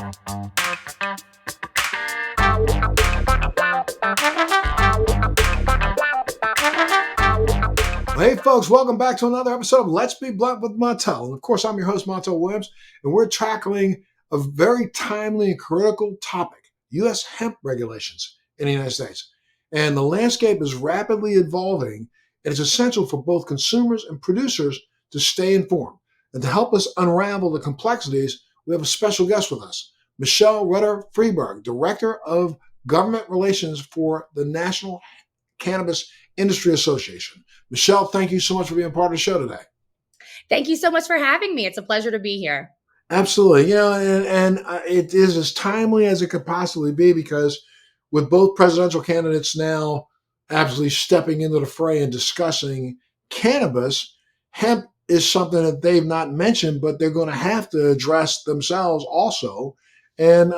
Hey folks, welcome back to another episode of Let's Be Blunt with Montel. And of course, I'm your host, Montel Williams, and we're tackling a very timely and critical topic, U.S. hemp regulations in the United States. And the landscape is rapidly evolving, and it's essential for both consumers and producers to stay informed. And to help us unravel the complexities, we have a special guest with us, Rutter Friberg, Director of Government Relations for the National Cannabis Industry Association. Michelle, thank you so much for being part of the show today. Thank you so much for having me. It's a pleasure to be here. Absolutely. And it is as timely as it could possibly be, because with both presidential candidates now absolutely stepping into the fray and discussing cannabis, hemp is something that they've not mentioned, but they're going to have to address themselves also. And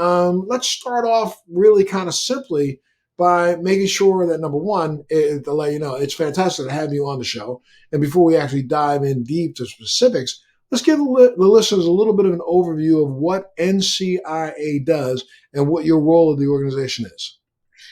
let's start off really kind of simply by making sure that, number one, to let you know, it's fantastic to have you on the show. And before we actually dive in deep to specifics, let's give the listeners a little bit of an overview of what NCIA does and what your role of the organization is.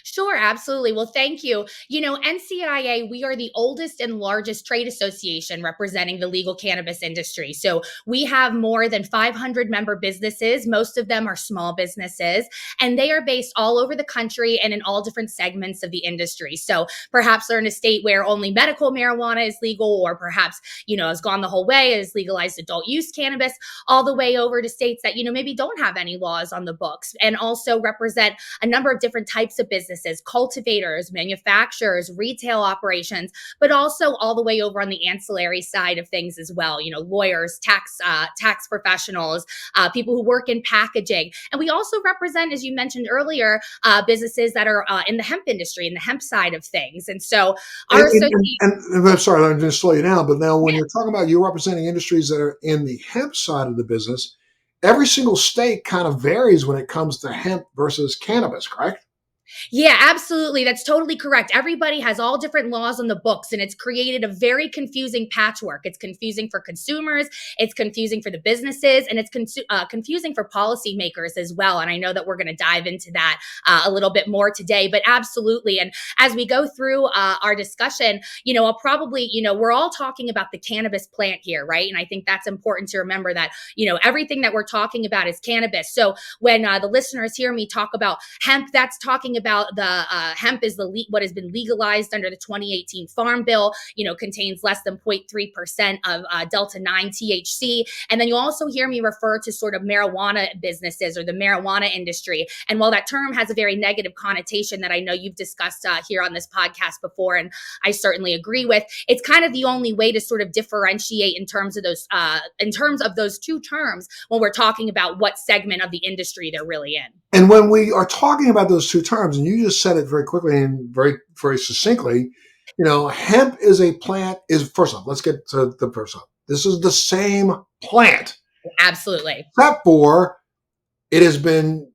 Sure, absolutely. Well, thank you. NCIA, we are the oldest and largest trade association representing the legal cannabis industry. So we have more than 500 member businesses. Most of them are small businesses, and they are based all over the country and in all different segments of the industry. So perhaps they're in a state where only medical marijuana is legal, or perhaps, has gone the whole way, is legalized adult use cannabis, all the way over to states that, maybe don't have any laws on the books, and also represent a number of different types of businesses, cultivators, manufacturers, retail operations, but also all the way over on the ancillary side of things as well. Lawyers, tax professionals, people who work in packaging. And we also represent, as you mentioned earlier, businesses that are in the hemp industry, in the hemp side of things. And so our association... And I'm sorry, I'm going to slow you down, but now when you're talking about you're representing industries that are in the hemp side of the business, every single state kind of varies when it comes to hemp versus cannabis, correct? Yeah, absolutely. That's totally correct. Everybody has all different laws on the books, and it's created a very confusing patchwork. It's confusing for consumers, it's confusing for the businesses, and it's confusing for policymakers as well. And I know that we're going to dive into that a little bit more today, but absolutely. And as we go through our discussion, I'll probably, we're all talking about the cannabis plant here, right? And I think that's important to remember that, everything that we're talking about is cannabis. So when the listeners hear me talk about hemp, that's talking about the hemp is what has been legalized under the 2018 Farm Bill, contains less than 0.3% of Delta-9 THC. And then you also hear me refer to sort of marijuana businesses or the marijuana industry. And while that term has a very negative connotation that I know you've discussed here on this podcast before, and I certainly agree with, it's kind of the only way to sort of differentiate in terms of those two terms when we're talking about what segment of the industry they're really in. And when we are talking about those two terms, and you just said it very quickly and very, very succinctly, hemp is a plant first off, let's get to the first off. This is the same plant. Absolutely. Except for it has been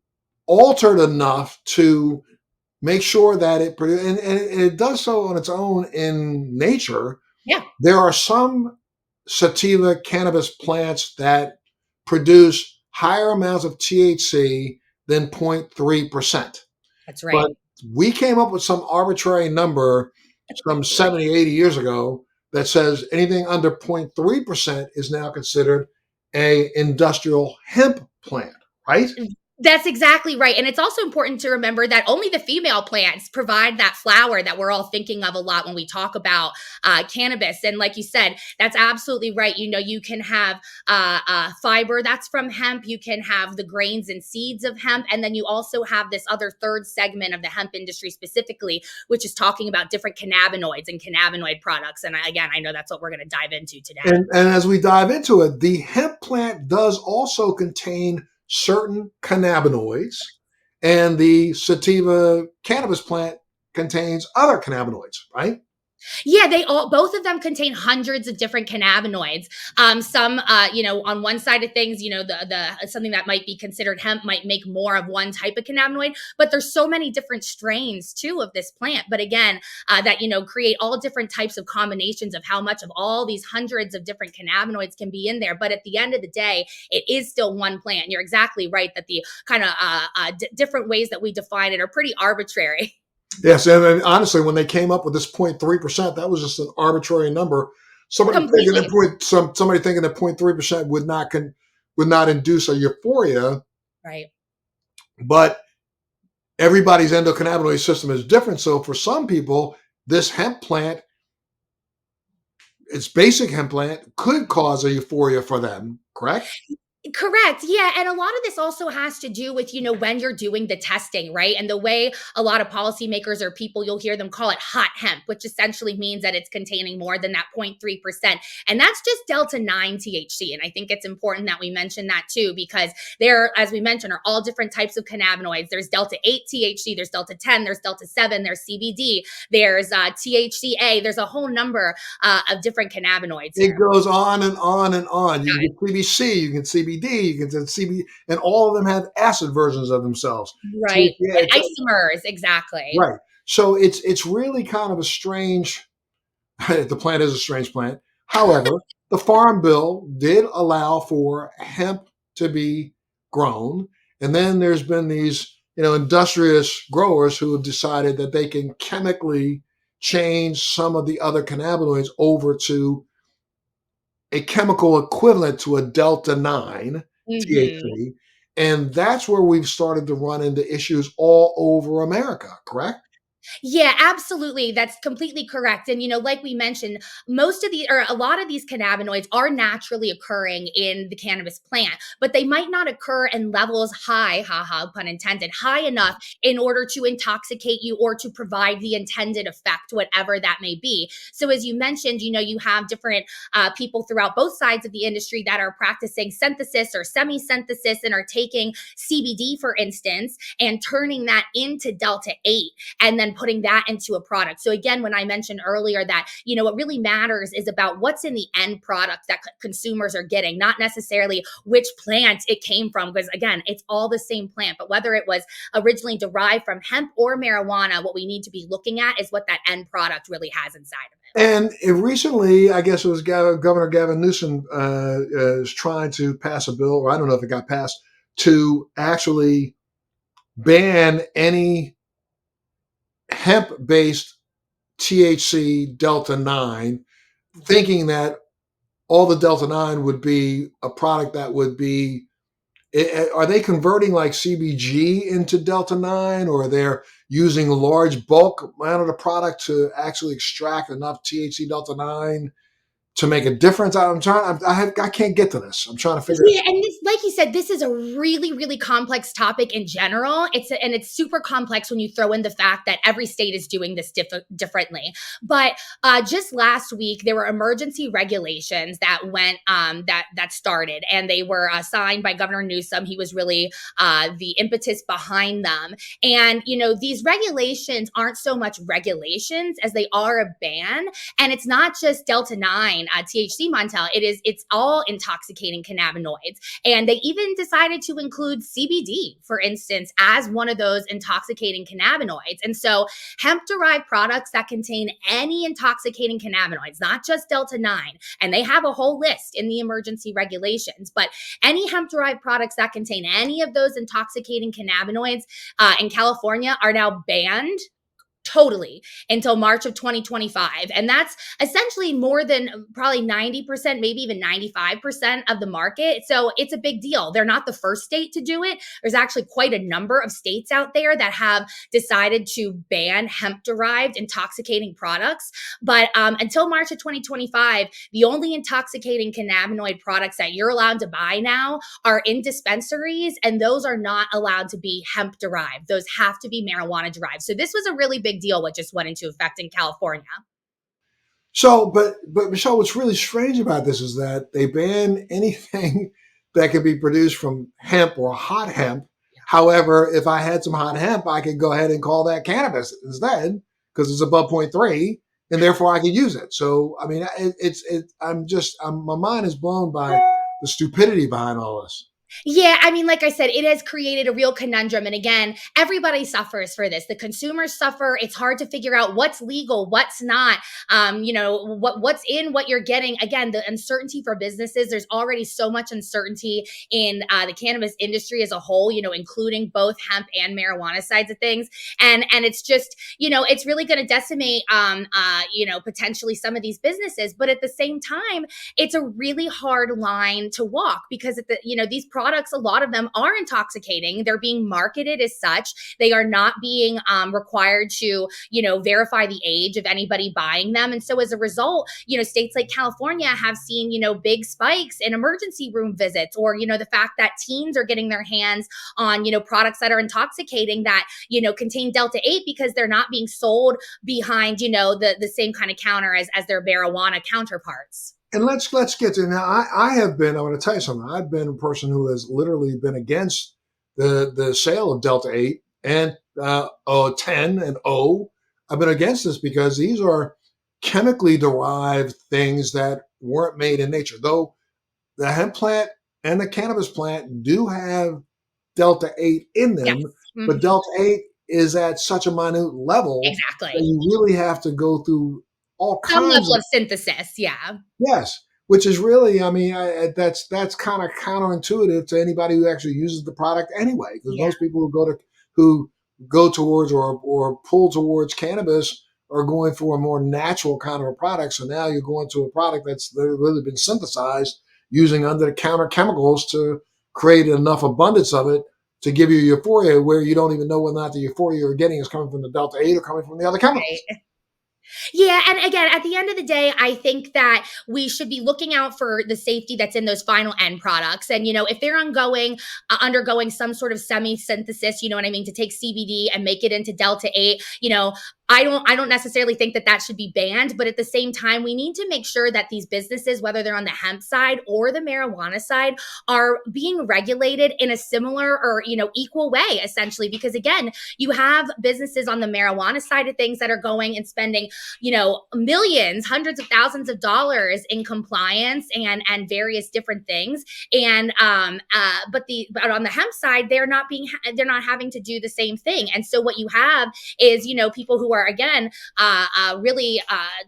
altered enough to make sure that it produces, and it does so on its own in nature. Yeah. There are some sativa cannabis plants that produce higher amounts of THC than 0.3%. That's right. But we came up with some arbitrary number some 70, 80 years ago that says anything under 0.3% is now considered a industrial hemp plant, right? That's exactly right. And it's also important to remember that only the female plants provide that flower that we're all thinking of a lot when we talk about cannabis. And like you said, that's absolutely right. You can have fiber that's from hemp. You can have the grains and seeds of hemp. And then you also have this other third segment of the hemp industry specifically, which is talking about different cannabinoids and cannabinoid products. And again, I know that's what we're going to dive into today. And as we dive into it, the hemp plant does also contain certain cannabinoids, and the sativa cannabis plant contains other cannabinoids, right? Yeah, they all both of them contain hundreds of different cannabinoids. Some, on one side of things, the something that might be considered hemp might make more of one type of cannabinoid, but there's so many different strains too of this plant. But again, that create all different types of combinations of how much of all these hundreds of different cannabinoids can be in there. But at the end of the day, it is still one plant. You're exactly right that the kind of different ways that we define it are pretty arbitrary. Yes, and honestly, when they came up with this 0.3%, that was just an arbitrary number. Completely. Somebody thinking that 0.3% would not induce a euphoria, Right. but everybody's endocannabinoid system is different. So for some people, this hemp plant, its basic hemp plant, could cause a euphoria for them. Correct? Correct. Yeah. And a lot of this also has to do with, when you're doing the testing, right? And the way a lot of policymakers or people, you'll hear them call it hot hemp, which essentially means that it's containing more than that 0.3%. And that's just Delta 9 THC. And I think it's important that we mention that too, because there, as we mentioned, are all different types of cannabinoids. There's Delta 8 THC, there's Delta 10, there's Delta 7, there's CBD, there's THCA, there's a whole number of different cannabinoids It here. goes on and on and on. You can get CBC, you can CBD, you can get CB, and all of them have acid versions of themselves. Right. THCA, And isomers, exactly. right. So it's really kind of a strange. The plant is a strange plant. However, the Farm Bill did allow for hemp to be grown, and then there's been these industrious growers who have decided that they can chemically change some of the other cannabinoids over to a chemical equivalent to a delta 9 Mhm. THC. And that's where we've started to run into issues all over America, correct? Yeah, absolutely. That's completely correct. And like we mentioned, most of the or a lot of these cannabinoids are naturally occurring in the cannabis plant, but they might not occur in levels high, haha, pun intended, high enough in order to intoxicate you or to provide the intended effect, whatever that may be. So as you mentioned, you have different people throughout both sides of the industry that are practicing synthesis or semi-synthesis and are taking CBD, for instance, and turning that into Delta 8 and then putting that into a product. So again, when I mentioned earlier that, what really matters is about what's in the end product that consumers are getting, not necessarily which plant it came from, because again, it's all the same plant, but whether it was originally derived from hemp or marijuana, what we need to be looking at is what that end product really has inside of it. And recently, I guess it was Governor Gavin Newsom is trying to pass a bill, or I don't know if it got passed, to actually ban any hemp-based THC Delta 9, thinking that all the Delta 9 would be a product that would be. Are they converting like CBG into Delta 9, or are they using a large bulk amount of the product to actually extract enough THC Delta 9 to make a difference? I'm trying. I can't get to this. I'm trying to figure it Yeah, and this, like you said, this is a really, really complex topic in general. It's super complex when you throw in the fact that every state is doing this differently. But just last week, there were emergency regulations that went that started, and they were signed by Governor Newsom. He was really the impetus behind them. And these regulations aren't so much regulations as they are a ban. And it's not just Delta 9 THC, Montel. It's all intoxicating cannabinoids. And they even decided to include CBD, for instance, as one of those intoxicating cannabinoids. And so hemp derived products that contain any intoxicating cannabinoids, not just Delta 9, and they have a whole list in the emergency regulations, but any hemp derived products that contain any of those intoxicating cannabinoids in California are now banned totally until March of 2025. And that's essentially more than probably 90%, maybe even 95% of the market. So it's a big deal. They're not the first state to do it. There's actually quite a number of states out there that have decided to ban hemp derived intoxicating products. But until March of 2025, the only intoxicating cannabinoid products that you're allowed to buy now are in dispensaries, and those are not allowed to be hemp derived. Those have to be marijuana derived. So this was a really big deal what just went into effect in California. So, but Michelle, what's really strange about this is that they ban anything that can be produced from hemp or hot hemp. However, if I had some hot hemp, I could go ahead and call that cannabis instead because it's above 0.3. and therefore I can use it. So I mean, my mind is blown by the stupidity behind all this. Yeah, I mean, like I said, it has created a real conundrum. And again, everybody suffers for this. The consumers suffer. It's hard to figure out what's legal, what's not. What's in what you're getting. Again, the uncertainty for businesses. There's already so much uncertainty in the cannabis industry as a whole. Including both hemp and marijuana sides of things. And it's just it's really going to decimate potentially some of these businesses. But at the same time, it's a really hard line to walk because these products, a lot of them are intoxicating. They're being marketed as such. They are not being required to, verify the age of anybody buying them. And so as a result, states like California have seen, big spikes in emergency room visits, or, the fact that teens are getting their hands on, products that are intoxicating that, contain Delta 8 because they're not being sold behind, the same kind of counter as their marijuana counterparts. And let's get to now. I have been. I want to tell you something. I've been a person who has literally been against the sale of Delta 8 and 10 and O. I've been against this because these are chemically derived things that weren't made in nature. Though the hemp plant and the cannabis plant do have Delta 8 in Yes. them, but Mhm. Delta 8 is at such a minute level that Exactly. you really have to go through all Some kinds level of. of synthesis. Yeah. Yes, which is really, I mean, that's kind of counterintuitive to anybody who actually uses the product anyway, because Yeah. most people who go towards or pull towards cannabis are going for a more natural kind of a product. So now you're going to a product that's really been synthesized using under the counter chemicals to create enough abundance of it to give you euphoria where you don't even know whether or not the euphoria you're getting is coming from the Delta 8 or coming from the other chemicals. Right. Yeah, and again, at the end of the day, I think that we should be looking out for the safety that's in those final end products. And if they're undergoing some sort of semi-synthesis, you know what I mean, to take CBD and make it into Delta 8, I don't necessarily think that should be banned, but at the same time, we need to make sure that these businesses, whether they're on the hemp side or the marijuana side, are being regulated in a similar or equal way, essentially. Because again, you have businesses on the marijuana side of things that are going and spending millions, hundreds of thousands of dollars in compliance and various different things. And but on the hemp side, they're not having to do the same thing. And so what you have is people who are again really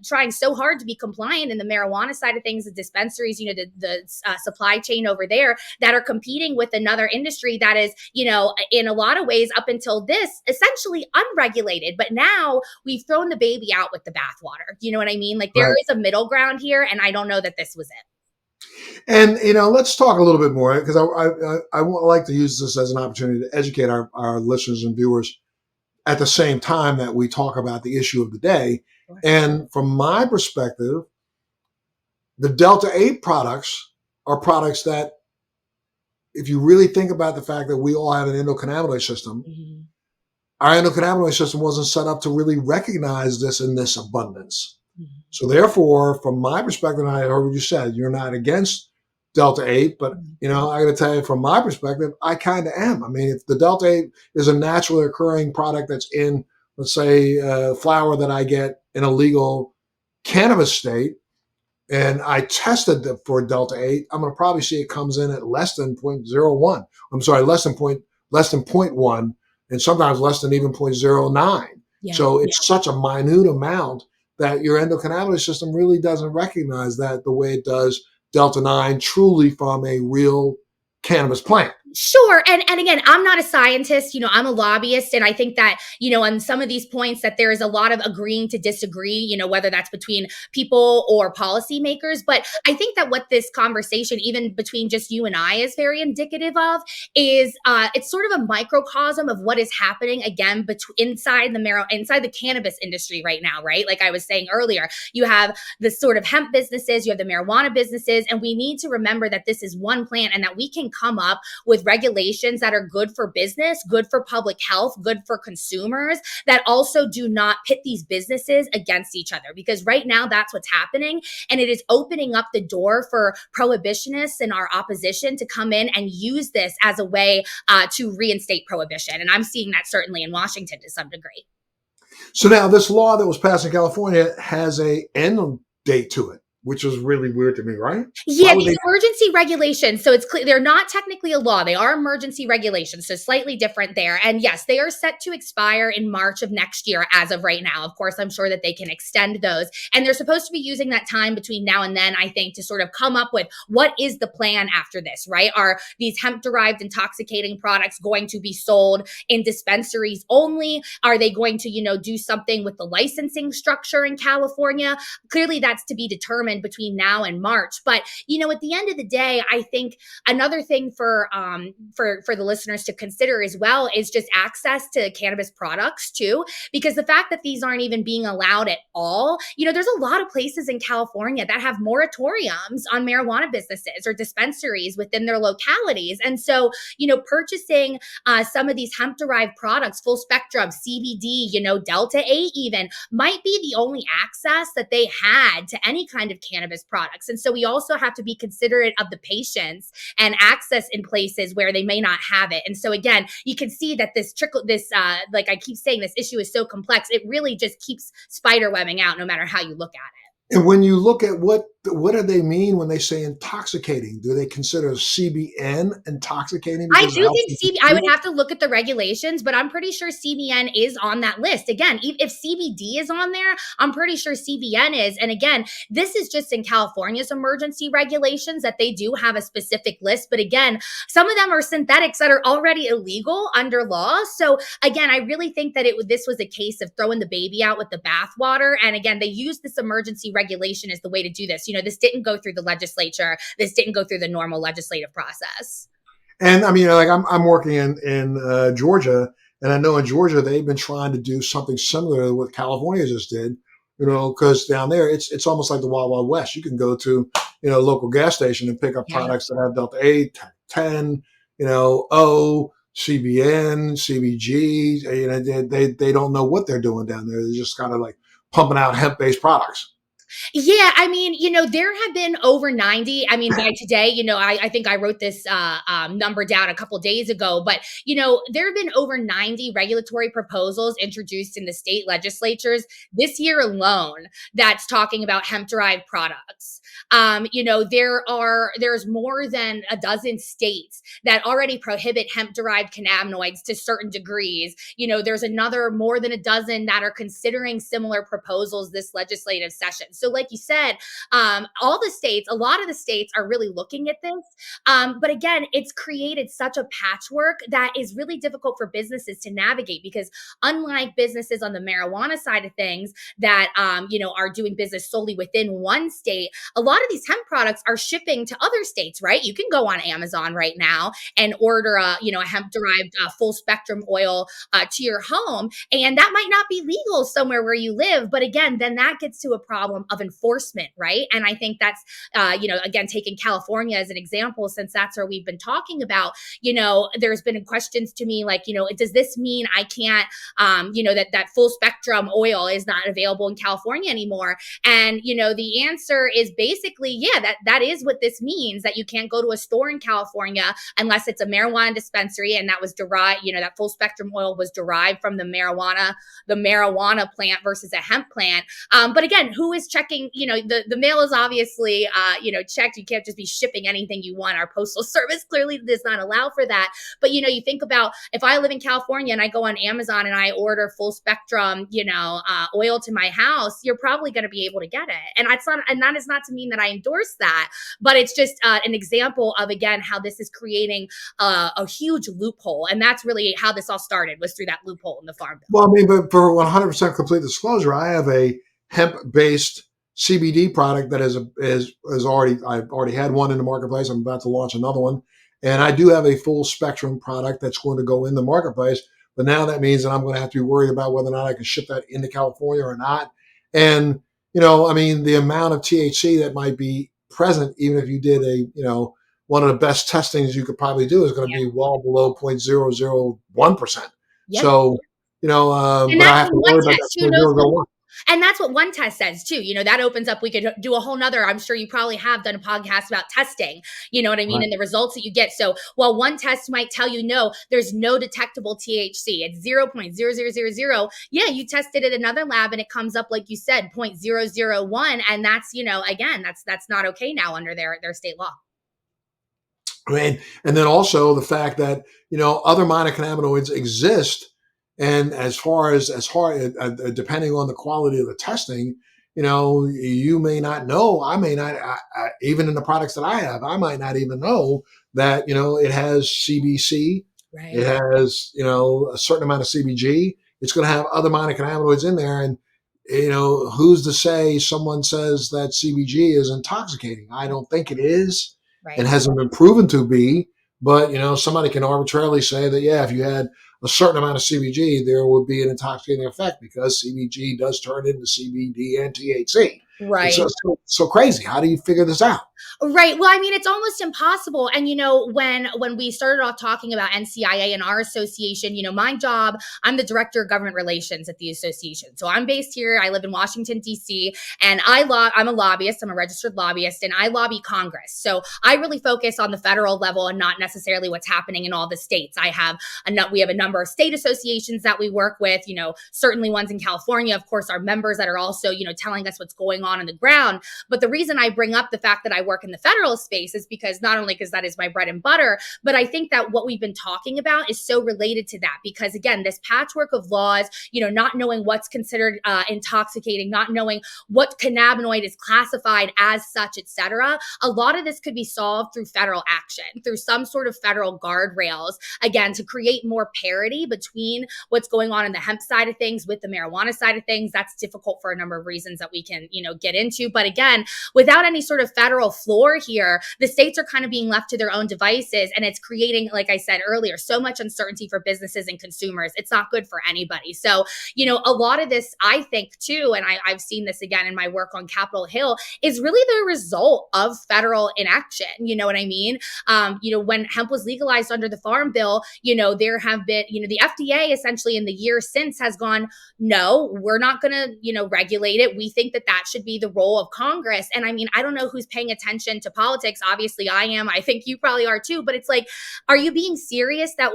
trying so hard to be compliant in the marijuana side of things, the dispensaries, the supply chain over there that are competing with another industry that is in a lot of ways up until this essentially unregulated, but now we've thrown the baby out with the bathwater. You know what I mean? Like there Right. is a middle ground here, and I don't know that this was it. And let's talk a little bit more because I would like to use this as an opportunity to educate our listeners and viewers at the same time that we talk about the issue of the day. Sure. And from my perspective, the Delta 8 products are products that, if you really think about the fact that we all have an endocannabinoid system, Mm-hmm. our endocannabinoid system wasn't set up to really recognize this in this abundance. Mm-hmm. So therefore, from my perspective, and I heard what you said, you're not against Delta 8, but I got to tell you, from my perspective, I kind of am. I mean, if the Delta 8 is a naturally occurring product that's in, let's say, flower that I get in a legal cannabis state, and I tested for Delta 8, I'm going to probably see it comes in at less than 0.01. I'm sorry, less than less than 0.1, and sometimes less than even 0.09. Yeah. So it's such a minute amount that your endocannabinoid system really doesn't recognize that the way it does Delta 9 truly from a real cannabis plant. Sure. And again, I'm not a scientist, I'm a lobbyist. And I think that, on some of these points that there is a lot of agreeing to disagree, whether that's between people or policymakers. But I think that what this conversation, even between just you and I, is very indicative of is it's sort of a microcosm of what is happening again inside the cannabis industry right now, right? Like I was saying earlier, you have the sort of hemp businesses, you have the marijuana businesses, and we need to remember that this is one plant and that we can come up with regulations that are good for business, good for public health, good for consumers, that also do not pit these businesses against each other. Because right now that's what's happening. And it is opening up the door for prohibitionists and our opposition to come in and use this as a way to reinstate prohibition. And I'm seeing that certainly in Washington to some degree. So now this law that was passed in California has a end date to it, which is really weird to me, right? Why Yeah, would these they? emergency regulations, so it's clear they're not technically a law. They are emergency regulations, so slightly different there. And yes, they are set to expire in March of next year as of right now. Of course, I'm sure that they can extend those. And they're supposed to be using that time between now and then, I think, to sort of come up with what is the plan after this, right? Are these hemp-derived intoxicating products going to be sold in dispensaries only? Are they going to, do something with the licensing structure in California? Clearly that's to be determined between now and March. But at the end of the day, I think another thing for the listeners to consider as well is just access to cannabis products too, because the fact that these aren't even being allowed at all, there's a lot of places in California that have moratoriums on marijuana businesses or dispensaries within their localities. And so, purchasing some of these hemp derived products, full spectrum, CBD, Delta 8 even, might be the only access that they had to any kind of cannabis products. And so we also have to be considerate of the patients and access in places where they may not have it. And so again, you can see that like I keep saying, this issue is so complex. It really just keeps spider webbing out no matter how you look at it. And when you look at what do they mean when they say intoxicating? Do they consider CBN intoxicating I because it do helps think them I would feel? have to look at the regulations, but I'm pretty sure CBN is on that list. Again, if CBD is on there, I'm pretty sure CBN is. And again, this is just in California's emergency regulations that they do have a specific list. But again, some of them are synthetics that are already illegal under law. So again, I really think that this was a case of throwing the baby out with the bathwater. And again, they used this emergency regulation as the way to do this. This didn't go through the legislature. This didn't go through the normal legislative process. And I mean, like I'm working in Georgia, and I know in Georgia they've been trying to do something similar to what California just did. Because down there it's almost like the Wild Wild West. You can go to a local gas station and pick up Yeah. products that have Delta 8, 10, O, CBN, CBG. They don't know what they're doing down there. They're just kind of like pumping out hemp based products. Yeah, I mean, there have been over 90. I mean, by today, I think I wrote this number down a couple days ago, but, there have been over 90 regulatory proposals introduced in the state legislatures this year alone that's talking about hemp derived products. There's more than a dozen states that already prohibit hemp derived cannabinoids to certain degrees. There's another more than a dozen that are considering similar proposals this legislative session. So, like you said, a lot of the states are really looking at this. But again, it's created such a patchwork that is really difficult for businesses to navigate because, unlike businesses on the marijuana side of things that, are doing business solely within one state, a lot of these hemp products are shipping to other states, right? You can go on Amazon right now and order a hemp derived full spectrum oil to your home. And that might not be legal somewhere where you live. But again, then that gets to a problem of enforcement, right? And I think that's, again, taking California as an example, since that's where we've been talking about, there's been questions to me like, does this mean I can't, that full spectrum oil is not available in California anymore? And, the answer is basically, yeah, that is what this means, that you can't go to a store in California unless it's a marijuana dispensary. And that was derived, that full spectrum oil was derived from the marijuana plant versus a hemp plant. But again, who is checking? The mail is obviously, checked. You can't just be shipping anything you want. Our postal service clearly does not allow for that. But, you think about if I live in California and I go on Amazon and I order full spectrum, oil to my house, you're probably going to be able to get it. And that is not to mean that I endorse that, but it's just an example of, again, how this is creating a huge loophole. And that's really how this all started, was through that loophole in the Farm Bill. Well, I mean, but for 100% complete disclosure, I have a hemp-based CBD product that is already I've already had one in the marketplace. I'm about to launch another one, and I do have a full spectrum product that's going to go in the marketplace. But now that means that I'm going to have to be worried about whether or not I can ship that into California or not. And I mean, the amount of THC that might be present, even if you did one of the best testings you could probably do, is going to Yeah. be well below 0.001%. Yep. So, And but I that's have in to one worry about that test. Who point knows zero zero one. And that's what one test says too. That opens up, we could do a whole nother, I'm sure you probably have done a podcast about testing, you know what I mean? Right. And the results that you get. So while one test might tell you, no, there's no detectable THC, it's 0.0000. Yeah, you tested at another lab and it comes up, like you said, 0.001. And that's, again, that's not okay now under their state law. And then also the fact that other minor cannabinoids exist, and as far as hard, depending on the quality of the testing, you may not know. I may not, even in the products that I have, I might not even know that it has CBC, it Right. has a certain amount of CBG. It's going to have other minor cannabinoids in there, and who's to say someone says that CBG is intoxicating? I don't think it is. It Right. hasn't been proven to be, but somebody can arbitrarily say that, yeah, if you had a certain amount of CBG, there would be an intoxicating effect because CBG does turn into CBD and THC. It's Right. so crazy. How do you figure this out? Right. Well, I mean, it's almost impossible. And when we started off talking about NCIA and our association, my job, I'm the director of government relations at the association. So I'm based here. I live in Washington D.C. and I'm a lobbyist. I'm a registered lobbyist, and I lobby Congress. So I really focus on the federal level and not necessarily what's happening in all the states. We have a number of state associations that we work with. Certainly ones in California, of course, our members that are also telling us what's going on the ground. But the reason I bring up the fact that I work in the federal space is because not only because that is my bread and butter, but I think that what we've been talking about is so related to that. Because again, this patchwork of laws, not knowing what's considered intoxicating, not knowing what cannabinoid is classified as such, etc. A lot of this could be solved through federal action, through some sort of federal guardrails, again, to create more parity between what's going on in the hemp side of things with the marijuana side of things. That's difficult for a number of reasons that we can, get into. But again, without any sort of federal floor here, the states are kind of being left to their own devices. And it's creating, like I said earlier, so much uncertainty for businesses and consumers. It's not good for anybody. So, a lot of this, I think too, and I've seen this again in my work on Capitol Hill, is really the result of federal inaction. You know what I mean? When hemp was legalized under the Farm Bill, there have been, the FDA essentially in the year since has gone, no, we're not going to, regulate it. We think that should be the role of Congress. And I mean, I don't know who's paying attention to politics. Obviously I am. I think you probably are too, but it's like, are you being serious that,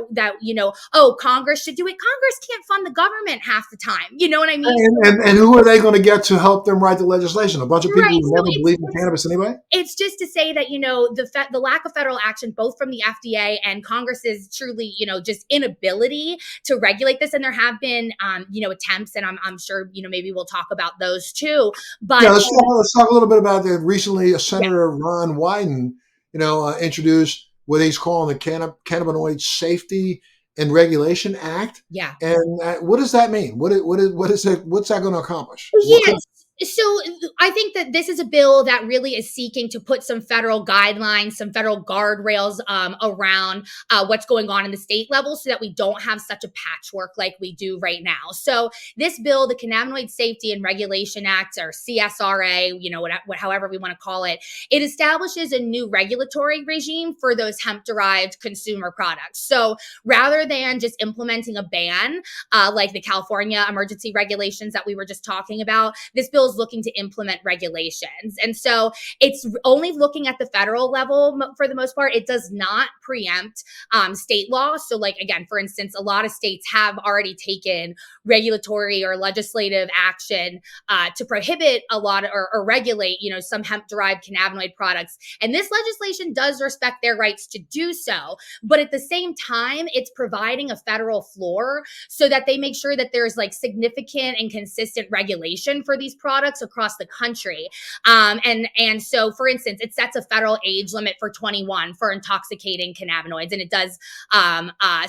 Congress should do it? Congress can't fund the government half the time. You know what I mean? And who are they going to get to help them write the legislation? A bunch of people Right. who So never believed in cannabis anyway? it's just to say that, the lack of federal action, both from the FDA and Congress's truly, just inability to regulate this. And there have been, attempts, and I'm sure, maybe we'll talk about those too. But Yeah, let's talk a little bit about that. Recently, yeah, Senator Ron Wyden, introduced what he's calling the Cannabinoid Safety and Regulation Act. yeah. And what does that mean? What is it? What's that going to accomplish? What could Yes. So I think that this is a bill that really is seeking to put some federal guidelines, some federal guardrails around what's going on in the state level so that we don't have such a patchwork like we do right now. So this bill, the Cannabinoid Safety and Regulation Act, or CSRA, however we want to call it, it establishes a new regulatory regime for those hemp-derived consumer products. So rather than just implementing a ban, like the California emergency regulations that we were just talking about, this bill is looking to implement regulations. And so it's only looking at the federal level for the most part. It does not preempt state law. So like, again, for instance, a lot of states have already taken regulatory or legislative action to prohibit a lot or regulate, some hemp-derived cannabinoid products. And this legislation does respect their rights to do so. But at the same time, it's providing a federal floor so that they make sure that there's like significant and consistent regulation for these products across the country. And so, for instance, it sets a federal age limit for 21 for intoxicating cannabinoids, and it does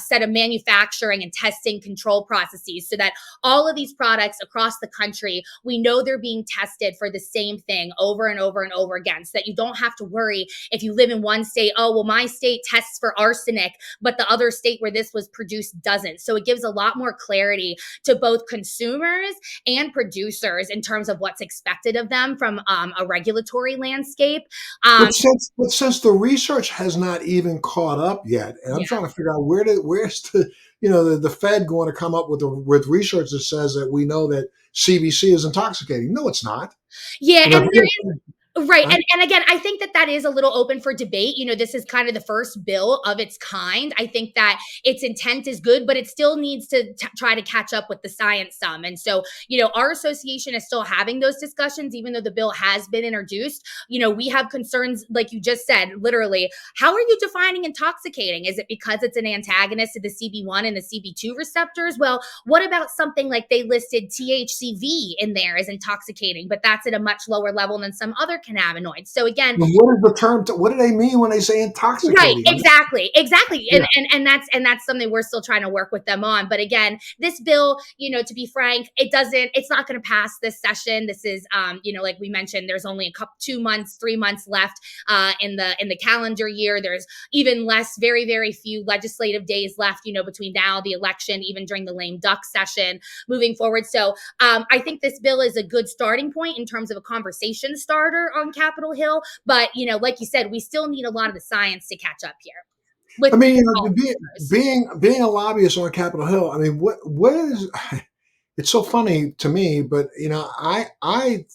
set a manufacturing and testing control processes so that all of these products across the country, we know they're being tested for the same thing over and over and over again, so that you don't have to worry if you live in one state, oh, well, my state tests for arsenic, but the other state where this was produced doesn't. So it gives a lot more clarity to both consumers and producers in terms of of what's expected of them from a regulatory landscape. But since the research has not even caught up yet, and I'm Yeah. trying to figure out where's the the Fed going to come up with research that says that we know that CBC is intoxicating? No, it's not. Yeah, You know, and if there you're Right. gonna- And again, I think that that is a little open for debate. This is kind of the first bill of its kind. I think that its intent is good, but it still needs to try to catch up with the science some. And so, our association is still having those discussions, even though the bill has been introduced. We have concerns, like you just said, literally, how are you defining intoxicating? Is it because it's an antagonist to the CB1 and the CB2 receptors? Well, what about something like they listed THCV in there as intoxicating, but that's at a much lower level than some other cannabinoids. So again, what is the term? What do they mean when they say right, intoxicating? exactly, Yeah. and that's something we're still trying to work with them on. But again, this bill, to be frank, it's not going to pass this session. This is, like we mentioned, there's only 2 months, 3 months left in the calendar year. There's even less, very very few legislative days left, between now the election, even during the lame duck session moving forward. So I think this bill is a good starting point in terms of a conversation starter on Capitol Hill. But like you said, we still need a lot of the science to catch up here with I mean, all members. being a lobbyist on Capitol Hill. I mean, what is? It's so funny to me, but I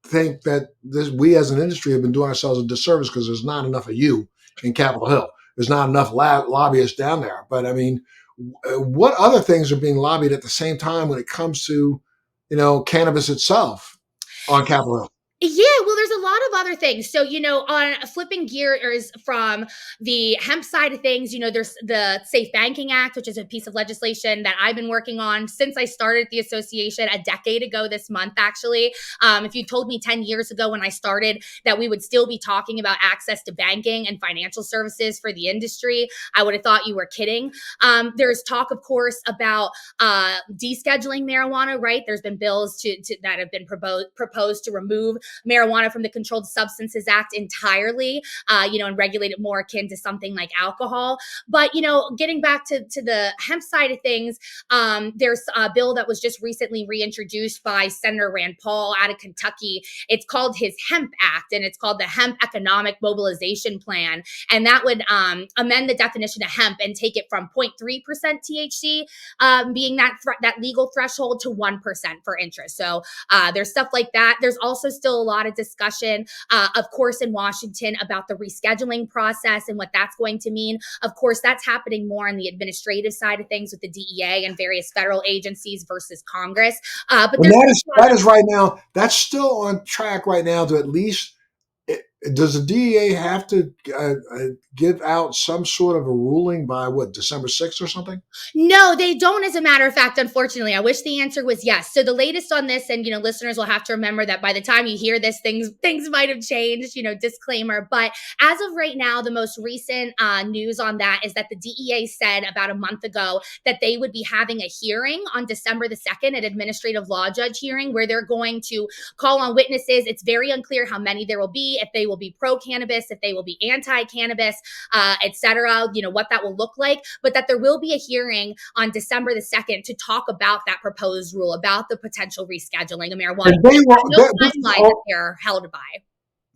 think that we as an industry have been doing ourselves a disservice because there's not enough of you in Capitol Hill. There's not enough lobbyists down there. But I mean, what other things are being lobbied at the same time when it comes to cannabis itself on Capitol Hill? Yeah, well, there's a lot of other things. So, on flipping gears from the hemp side of things, there's the Safe Banking Act, which is a piece of legislation that I've been working on since I started the association a decade ago this month, actually. If you told me 10 years ago when I started that we would still be talking about access to banking and financial services for the industry, I would have thought you were kidding. There's talk, of course, about descheduling marijuana, right? There's been bills that have been proposed to remove marijuana from the Controlled Substances Act entirely, and regulate it more akin to something like alcohol. But, getting back to the hemp side of things, there's a bill that was just recently reintroduced by Senator Rand Paul out of Kentucky. It's called his Hemp Act, and it's called the Hemp Economic Mobilization Plan. And that would amend the definition of hemp and take it from 0.3% THC, being that legal threshold, to 1% for interest. So there's stuff like that. There's also still a lot of discussion, of course, in Washington about the rescheduling process and what that's going to mean. Of course, that's happening more on the administrative side of things with the DEA and various federal agencies versus Congress. But And there's that is right now. That's still on track right now to at least. Does the DEA have to give out some sort of a ruling by what, December 6th or something? No, they don't, as a matter of fact, unfortunately. I wish the answer was yes. So the latest on this, and listeners will have to remember that by the time you hear this, things might have changed, disclaimer. But as of right now, the most recent news on that is that the DEA said about a month ago that they would be having a hearing on December the 2nd, an administrative law judge hearing, where they're going to call on witnesses. It's very unclear how many there will be, if they will be pro-cannabis, if they will be anti-cannabis, et cetera, what that will look like, but that there will be a hearing on December the 2nd to talk about that proposed rule, about the potential rescheduling of marijuana. And they were No timeline that they're held by.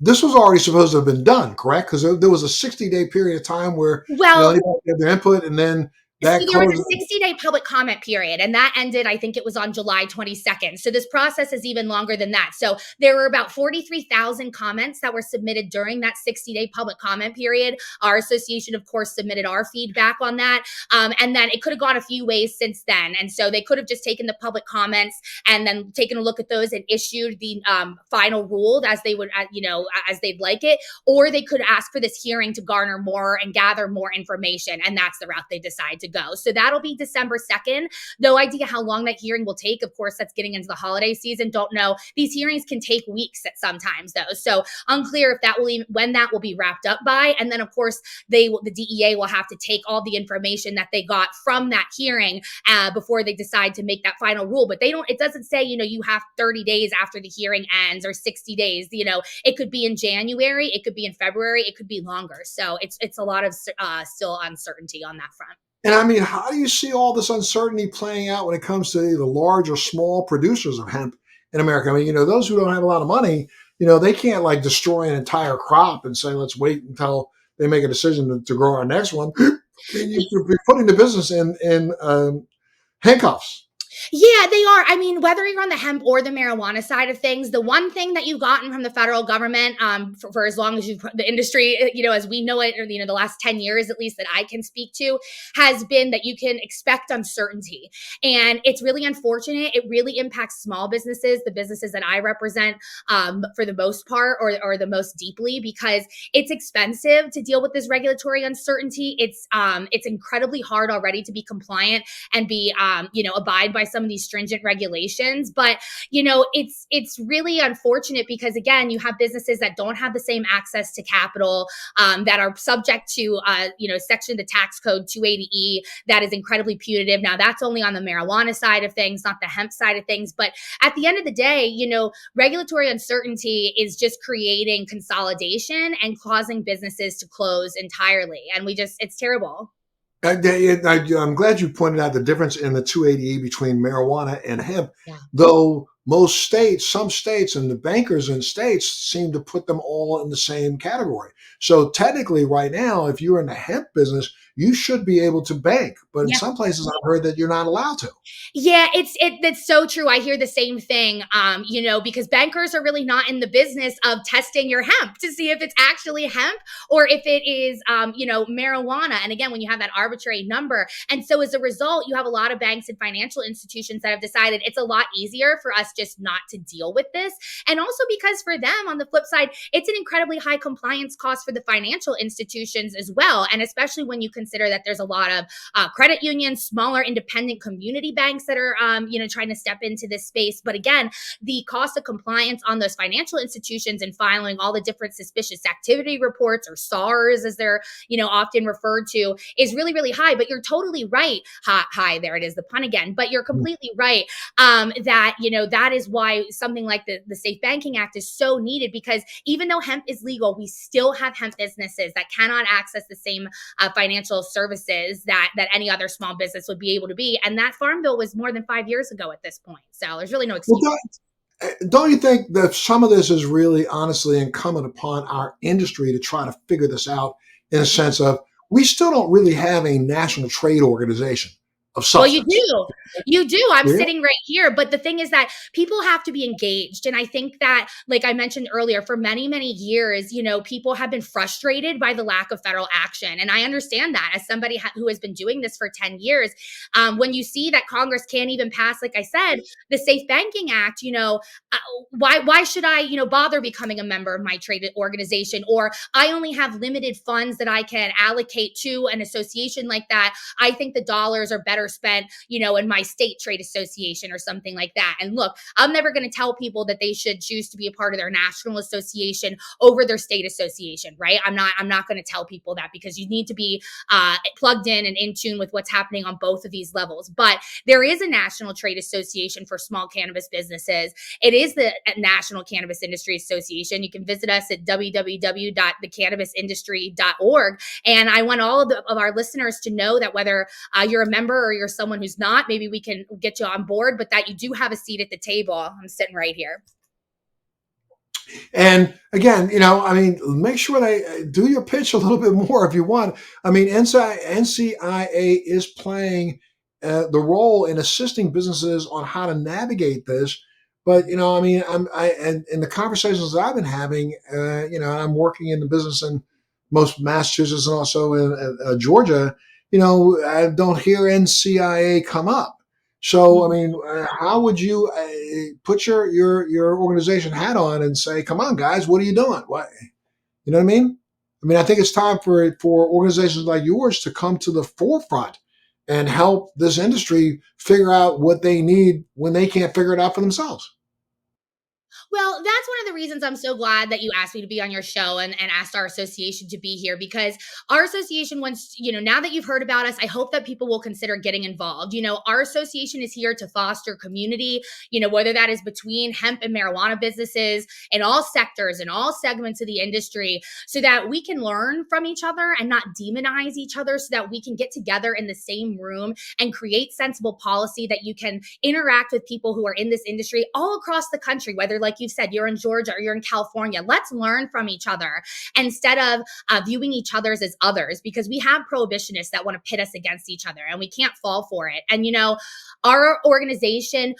this was already supposed to have been done, correct? Because there was a 60-day period of time where Well, anybody had their input, and then so that there was closed. a 60-day public comment period, and that ended, I think it was on July 22nd. So this process is even longer than that. So there were about 43,000 comments that were submitted during that 60-day public comment period. Our association, of course, submitted our feedback on that. And then it could have gone a few ways since then. And so they could have just taken the public comments and then taken a look at those and issued the final rule as they would, as they'd like it. Or they could ask for this hearing to garner more and gather more information. And that's the route they decide to go. So that'll be December 2nd. No idea how long that hearing will take. Of course, that's getting into the holiday season. Don't know. These hearings can take weeks at sometimes, though. So unclear if that will even, when that will be wrapped up by. And then, of course, the DEA will have to take all the information that they got from that hearing before they decide to make that final rule. But it doesn't say, you have 30 days after the hearing ends or 60 days. It could be in January, it could be in February, it could be longer. So it's a lot of still uncertainty on that front. And I mean, how do you see all this uncertainty playing out when it comes to either large or small producers of hemp in America. I mean, those who don't have a lot of money, they can't like destroy an entire crop and say, let's wait until they make a decision to grow our next one. I mean, you're putting the business in handcuffs. Yeah, they are. I mean, whether you're on the hemp or the marijuana side of things, the one thing that you've gotten from the federal government, for as long as you've the industry, as we know it, or the last 10 years at least that I can speak to, has been that you can expect uncertainty, and it's really unfortunate. It really impacts small businesses, the businesses that I represent, for the most part, or the most deeply, because it's expensive to deal with this regulatory uncertainty. It's incredibly hard already to be compliant and be abide by some of these stringent regulations. But it's really unfortunate because, again, you have businesses that don't have the same access to capital, that are subject to section of the tax code 280E that is incredibly punitive. Now that's only on the marijuana side of things, not the hemp side of things. But at the end of the day, regulatory uncertainty is just creating consolidation and causing businesses to close entirely, and it's terrible. I'm glad you pointed out the difference in the 280E between marijuana and hemp, Yeah. though some states, and the bankers in states seem to put them all in the same category. So technically, right now, if you're in the hemp business, you should be able to bank. But in Yeah. some places, I've heard that you're not allowed to. Yeah, that's so true. I hear the same thing. Because bankers are really not in the business of testing your hemp to see if it's actually hemp or if it is marijuana. And again, when you have that arbitrary number. And so as a result, you have a lot of banks and financial institutions that have decided it's a lot easier for us just not to deal with this. And also because for them, on the flip side, it's an incredibly high compliance cost for the financial institutions as well. And especially when you consider that there's a lot of credit unions, smaller independent community banks that are trying to step into this space. But again, the cost of compliance on those financial institutions and filing all the different suspicious activity reports, or SARs as they're often referred to, is really, really high. But you're totally right. Hi, there it is, the pun again. But you're completely right, that is why something like the Safe Banking Act is so needed, because even though hemp is legal, we still have hemp businesses that cannot access the same financial services that any other small business would be able to be. And that farm bill was more than 5 years ago at this point. So there's really no Well, excuse. don't you think that some of this is really honestly incumbent upon our industry to try to figure this out, in a sense of we still don't really have a national trade organization of Well, you substance? do. You do. I'm Yeah. sitting right here. But the thing is that people have to be engaged. And I think that, like I mentioned earlier, for many, many years, people have been frustrated by the lack of federal action. And I understand that as somebody who has been doing this for 10 years. When you see that Congress can't even pass, like I said, the Safe Banking Act, why should I, bother becoming a member of my trade organization? Or I only have limited funds that I can allocate to an association like that. I think the dollars are better spent, in my state trade association or something like that. And look, I'm never going to tell people that they should choose to be a part of their national association over their state association, right? I'm not going to tell people that, because you need to be plugged in and in tune with what's happening on both of these levels. But there is a national trade association for small cannabis businesses. It is the National Cannabis Industry Association. You can visit us at www.thecannabisindustry.org. And I want all of our listeners to know that whether you're a member or you're someone who's not, maybe we can get you on board, but that you do have a seat at the table. I'm sitting right here. And again, make sure they do your pitch a little bit more if you want. I mean, NCIA is playing the role in assisting businesses on how to navigate this. But and in the conversations that I've been having, I'm working in the business in most Massachusetts and also in Georgia. I don't hear NCIA come up. So, how would you put your organization hat on and say, "Come on, guys, what are you doing?" What you know what I mean? I think it's time for organizations like yours to come to the forefront and help this industry figure out what they need when they can't figure it out for themselves. Well, that's one of the reasons I'm so glad that you asked me to be on your show and asked our association to be here, because our association wants, now that you've heard about us, I hope that people will consider getting involved. Our association is here to foster community, whether that is between hemp and marijuana businesses in all sectors and all segments of the industry, so that we can learn from each other and not demonize each other, so that we can get together in the same room and create sensible policy that you can interact with people who are in this industry all across the country, whether, like you said, you're in Georgia or you're in California. Let's learn from each other instead of viewing each other's as others, because we have prohibitionists that want to pit us against each other and we can't fall for it. And, our organization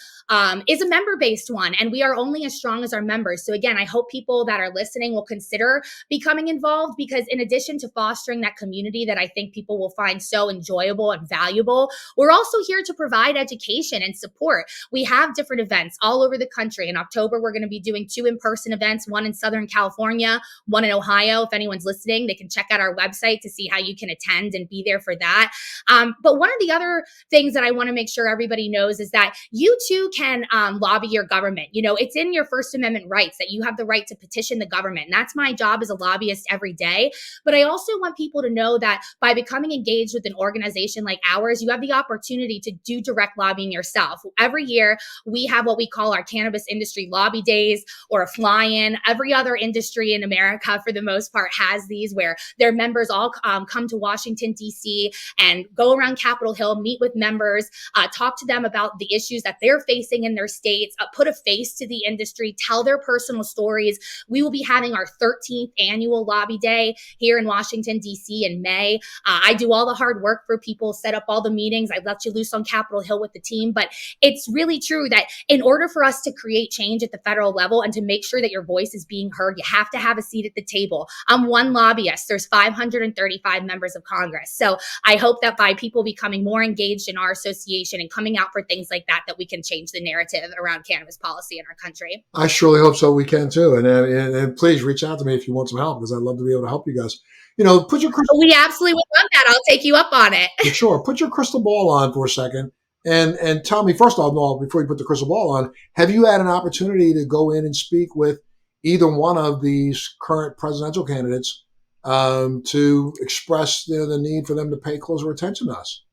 is a member-based one, and we are only as strong as our members. So again, I hope people that are listening will consider becoming involved, because in addition to fostering that community that I think people will find so enjoyable and valuable, we're also here to provide education and support. We have different events all over the country. In October, we're going to be doing 2 in-person events, one in Southern California, one in Ohio. If anyone's listening, they can check out our website to see how you can attend and be there for that. But one of the other things that I want to make sure everybody knows is that you too can lobby your government. It's in your First Amendment rights that you have the right to petition the government. And that's my job as a lobbyist every day. But I also want people to know that by becoming engaged with an organization like ours, you have the opportunity to do direct lobbying yourself. Every year, we have what we call our Cannabis Industry Lobby Days, or a fly-in. Every other industry in America, for the most part, has these, where their members all come to Washington, D.C., and go around Capitol Hill, meet with members, talk to them about the issues that they're facing in their states, put a face to the industry, tell their personal stories. We will be having our 13th annual Lobby Day here in Washington, D.C. in May. I do all the hard work for people, set up all the meetings. I let you loose on Capitol Hill with the team. But it's really true that in order for us to create change at the federal level and to make sure that your voice is being heard, you have to have a seat at the table. I'm one lobbyist. There's 535 members of Congress. So I hope that by people becoming more engaged in our association and coming out for things like that, that we can change the narrative around cannabis policy in our country. I surely hope so. We can too. And please reach out to me if you want some help, because I'd love to be able to help you guys. Put your We absolutely would love that. I'll take you up on it. sure. Put your crystal ball on for a second, and tell me, first of all, before you put the crystal ball on, have you had an opportunity to go in and speak with either one of these current presidential candidates to express the need for them to pay closer attention to us?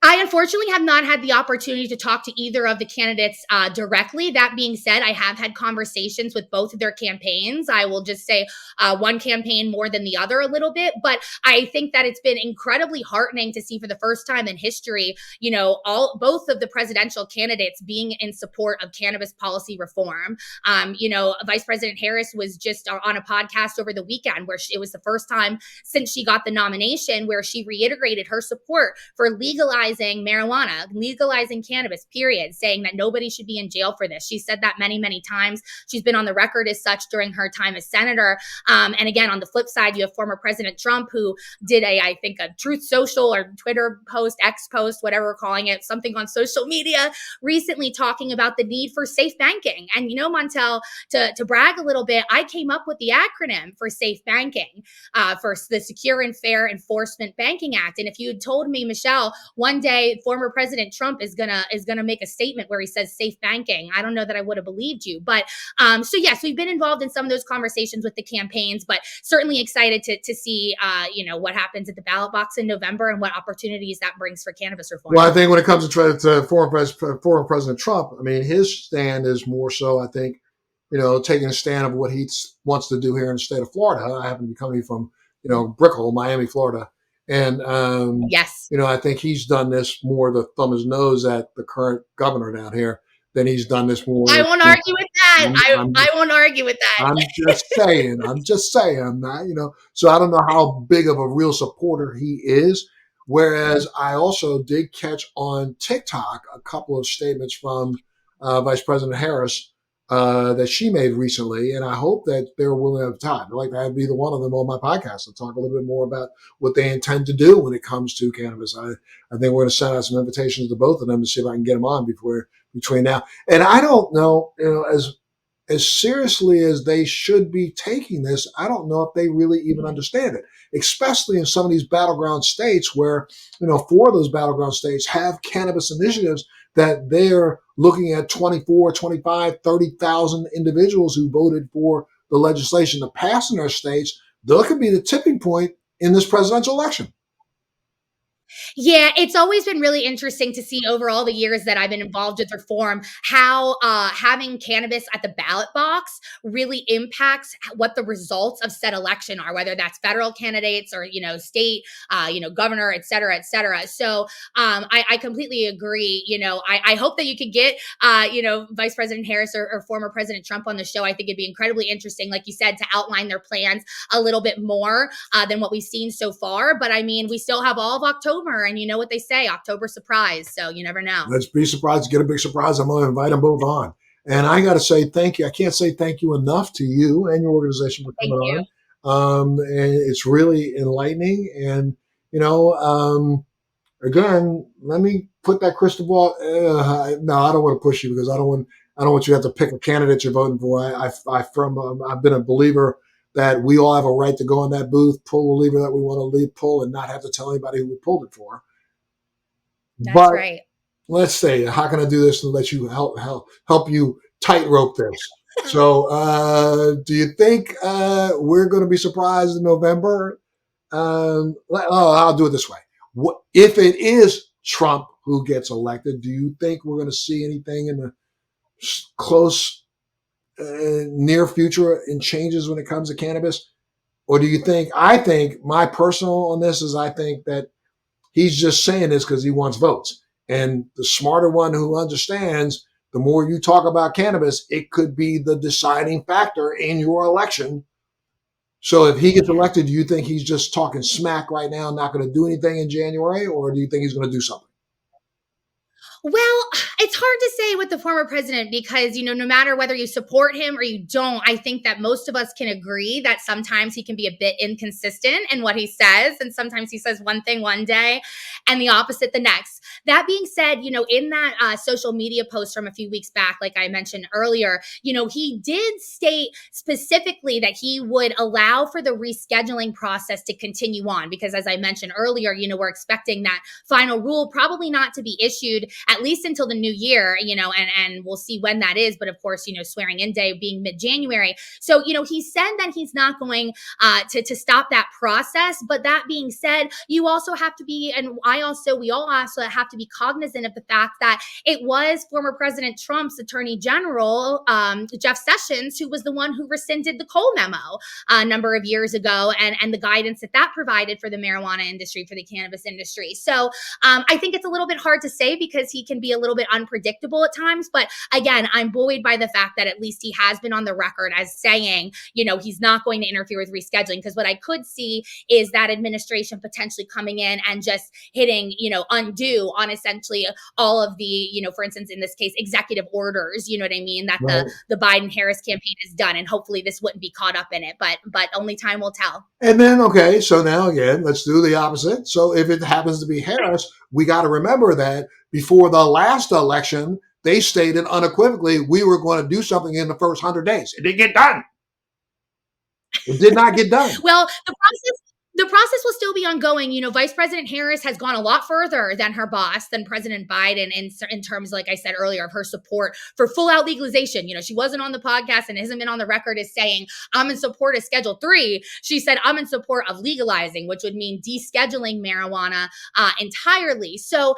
I unfortunately have not had the opportunity to talk to either of the candidates directly. That being said, I have had conversations with both of their campaigns. I will just say one campaign more than the other a little bit, but I think that it's been incredibly heartening to see for the first time in history, both of the presidential candidates being in support of cannabis policy reform. Vice President Harris was just on a podcast over the weekend where it was the first time since she got the nomination where she reiterated her support for legalizing marijuana, legalizing cannabis, period, saying that nobody should be in jail for this. She said that many, many times. She's been on the record as such during her time as senator. And again, on the flip side, you have former President Trump, who did I think a Truth Social or Twitter post, X post, whatever we're calling it, something on social media recently talking about the need for safe banking. And, Montel, to brag a little bit, I came up with the acronym for safe banking, for the Secure and Fair Enforcement Banking Act. And if you had told me, Michelle, one day former President Trump is gonna make a statement where he says safe banking, I don't know that I would have believed you. But so yes, we've been involved in some of those conversations with the campaigns, but certainly excited to see what happens at the ballot box in November and what opportunities that brings for cannabis reform. Well, I think when it comes to former President Trump, I mean, his stand is more so, I think, taking a stand of what he wants to do here in the state of Florida. I happen to be coming from, Brickell, Miami, Florida. And, yes, I think he's done this more to thumb his nose at the current governor down here than he's done this more. I won't argue with that. I won't argue with that. I'm just saying that, so I don't know how big of a real supporter he is. Whereas I also did catch on TikTok a couple of statements from Vice President Harris that she made recently, and I hope that they're willing to have time. I'd like to have either one of them on my podcast to talk a little bit more about what they intend to do when it comes to cannabis. I think we're going to send out some invitations to both of them to see if I can get them on between now. And I don't know, as as seriously as they should be taking this, I don't know if they really even understand it, especially in some of these battleground states where, 4 of those battleground states have cannabis initiatives that they're looking at 24, 25, 30,000 individuals who voted for the legislation to pass in their states. That could be the tipping point in this presidential election. Yeah, it's always been really interesting to see over all the years that I've been involved with reform how having cannabis at the ballot box really impacts what the results of said election are, whether that's federal candidates or state, governor, et cetera, et cetera. So I completely agree. I hope that you could get Vice President Harris or former President Trump on the show. I think it'd be incredibly interesting, like you said, to outline their plans a little bit more than what we've seen so far. But I mean, we still have all of October, and you know what they say, October surprise. So you never know. Let's be surprised, get a big surprise. I'm going to invite them both on. And I got to say thank you. I can't say thank you enough to you and your organization for Thank coming you. on. And it's really enlightening. And, again, let me put that crystal ball. No, I don't want to push you because I don't want you to have to pick a candidate you're voting for. I've been a believer that we all have a right to go in that booth, pull the lever that we want to pull, and not have to tell anybody who we pulled it for. That's But right. let's say, how can I do this and let you help you tightrope this? So, do you think we're going to be surprised in November? I'll do it this way. What if it is Trump who gets elected? Do you think we're going to see anything in the close near future in changes when it comes to cannabis? Or do you think? I think my personal on this is I think that he's just saying this because he wants votes. And the smarter one who understands, the more you talk about cannabis, it could be the deciding factor in your election. So if he gets elected, do you think he's just talking smack right now, not going to do anything in January, or do you think he's going to do something? Well, it's hard to say with the former president because, no matter whether you support him or you don't, I think that most of us can agree that sometimes he can be a bit inconsistent in what he says. And sometimes he says one thing one day and the opposite the next. That being said, in that social media post from a few weeks back, like I mentioned earlier, he did state specifically that he would allow for the rescheduling process to continue on because, as I mentioned earlier, we're expecting that final rule probably not to be issued at least until the new year, and we'll see when that is. But of course, swearing in day being mid-January. So, he said that he's not going to stop that process. But that being said, you also have to be, and we all also have to be cognizant of the fact that it was former President Trump's Attorney General, Jeff Sessions, who was the one who rescinded the Cole memo a number of years ago and the guidance that provided for the marijuana industry, for the cannabis industry. So I think it's a little bit hard to say because he can be a little bit unpredictable at times. But again, I'm buoyed by the fact that at least he has been on the record as saying, he's not going to interfere with rescheduling. Because what I could see is that administration potentially coming in and just hitting, undo on essentially all of the, for instance, in this case, executive orders, you know what I mean, that Right. the Biden-Harris campaign has done. And hopefully this wouldn't be caught up in it. But only time will tell. And then, okay, so now again, let's do the opposite. So if it happens to be Harris, we got to remember that before the last election, they stated unequivocally we were going to do something in the first 100 days. It didn't get done. It did not get done. Well, the process will still be ongoing. Vice President Harris has gone a lot further than her boss, than President Biden, in terms, like I said earlier, of her support for full out legalization. She wasn't on the podcast and hasn't been on the record as saying, I'm in support of Schedule 3. She said, I'm in support of legalizing, which would mean descheduling marijuana entirely. So,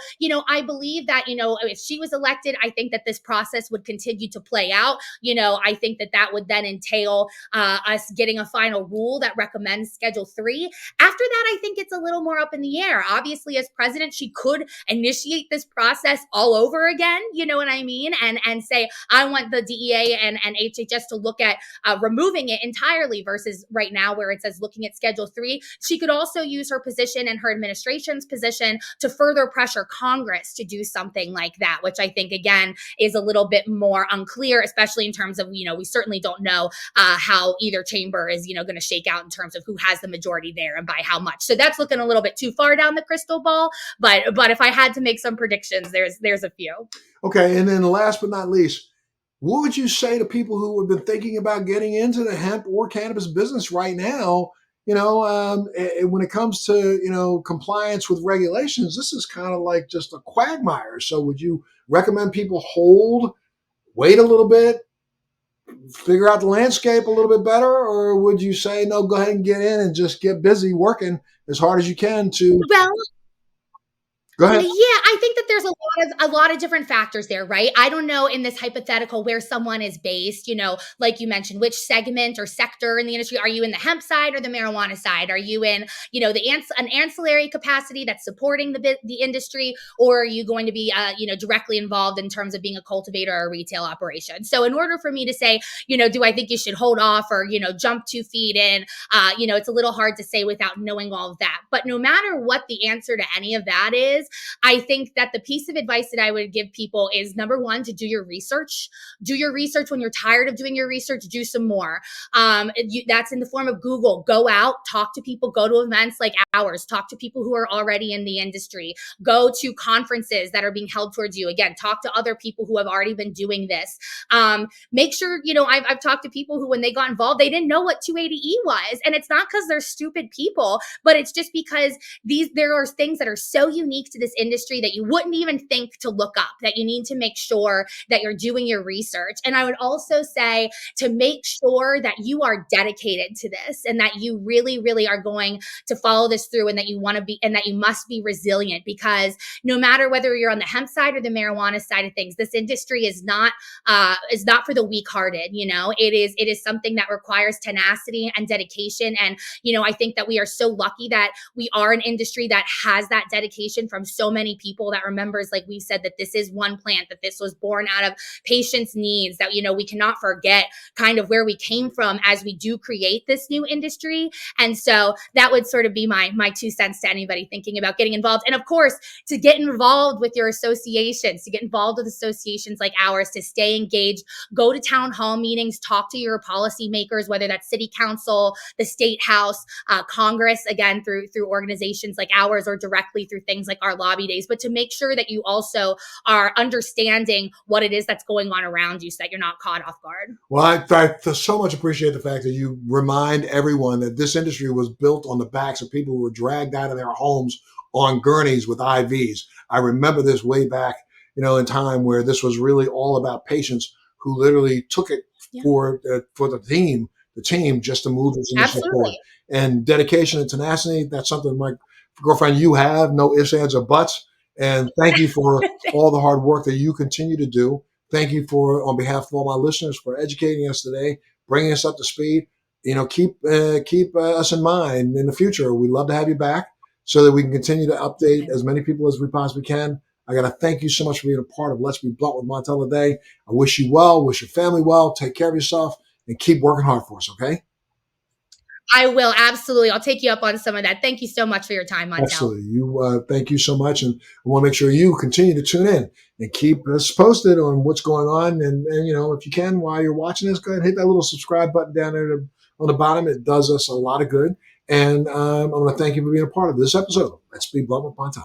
I believe that, if she was elected, I think that this process would continue to play out. I think that would then entail us getting a final rule that recommends Schedule 3. After that, I think it's a little more up in the air. Obviously, as president, she could initiate this process all over again, you know what I mean? And say, I want the DEA and HHS to look at removing it entirely versus right now where it says looking at Schedule 3. She could also use her position and her administration's position to further pressure Congress to do something like that, which I think, again, is a little bit more unclear, especially in terms of, we certainly don't know how either chamber is, going to shake out in terms of who has the majority there and by how much. So that's looking a little bit too far down the crystal ball. But if I had to make some predictions, there's a few. Okay, and then last but not least, what would you say to people who have been thinking about getting into the hemp or cannabis business right now? When it comes to compliance with regulations, this is kind of like just a quagmire. So, would you recommend people hold, wait a little bit, figure out the landscape a little bit better, or would you say no, go ahead and get in and just get busy working as hard as you can to Well, go yeah, ahead? I think that there's a lot of different factors there, right? I don't know in this hypothetical where someone is based, like you mentioned, which segment or sector in the industry. Are you in the hemp side or the marijuana side? Are you in, an ancillary capacity that's supporting the industry, or are you going to be, directly involved in terms of being a cultivator or a retail operation? So, in order for me to say, do I think you should hold off or jump 2 feet in? It's a little hard to say without knowing all of that. But no matter what the answer to any of that is, I think that the piece of advice that I would give people is, number one, to do your research. Do your research. When you're tired of doing your research, do some more. That's in the form of Google. Go out, talk to people, go to events like ours, talk to people who are already in the industry, go to conferences that are being held towards you. Again, talk to other people who have already been doing this. Make sure, I've talked to people who, when they got involved, they didn't know what 280E was. And it's not because they're stupid people, but it's just because there are things that are so unique to this industry that you wouldn't even think to look up, that you need to make sure that you're doing your research. And I would also say to make sure that you are dedicated to this and that you really, really are going to follow this through, and that you want to be, and that you must be resilient, because no matter whether you're on the hemp side or the marijuana side of things, this industry is not for the weak-hearted. It is something that requires tenacity and dedication. And I think that we are so lucky that we are an industry that has that dedication from so many people, that remembers, like we said, that this is one plant, that this was born out of patients' needs, that we cannot forget kind of where we came from as we do create this new industry. And so that would sort of be my 2 cents to anybody thinking about getting involved. And of course, to get involved with your associations, to get involved with associations like ours, to stay engaged, go to town hall meetings, talk to your policymakers, whether that's city council, the state house, Congress, again, through organizations like ours, or directly through things like our lobby days, but to make sure that you also are understanding what it is that's going on around you, so that you're not caught off guard. Well, I so much appreciate the fact that you remind everyone that this industry was built on the backs of people who were dragged out of their homes on gurneys with IVs. I remember this way back, in time, where this was really all about patients who literally took it Yeah, for the team just to move this initiative forward. absolutely. And dedication and tenacity, that's something, my girlfriend, you have no ifs, ands, or buts. And thank you for all the hard work that you continue to do. Thank you on behalf of all my listeners, for educating us today, bringing us up to speed. Keep us in mind in the future. We'd love to have you back so that we can continue to update as many people as we possibly can. I got to thank you so much for being a part of Let's Be Blunt with Montel today. I wish you well, wish your family well, take care of yourself, and keep working hard for us, okay? I will, absolutely. I'll take you up on some of that. Thank you so much for your time, Montel. Absolutely. Thank you so much. And I want to make sure you continue to tune in and keep us posted on what's going on. And if you can, while you're watching this, go ahead and hit that little subscribe button down there on the bottom. It does us a lot of good. And I want to thank you for being a part of this episode. Let's Be Blunt with Montel.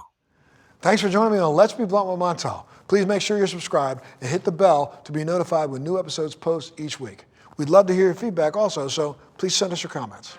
Thanks for joining me on Let's Be Blunt with Montel. Please make sure you're subscribed and hit the bell to be notified when new episodes post each week. We'd love to hear your feedback also, so please send us your comments.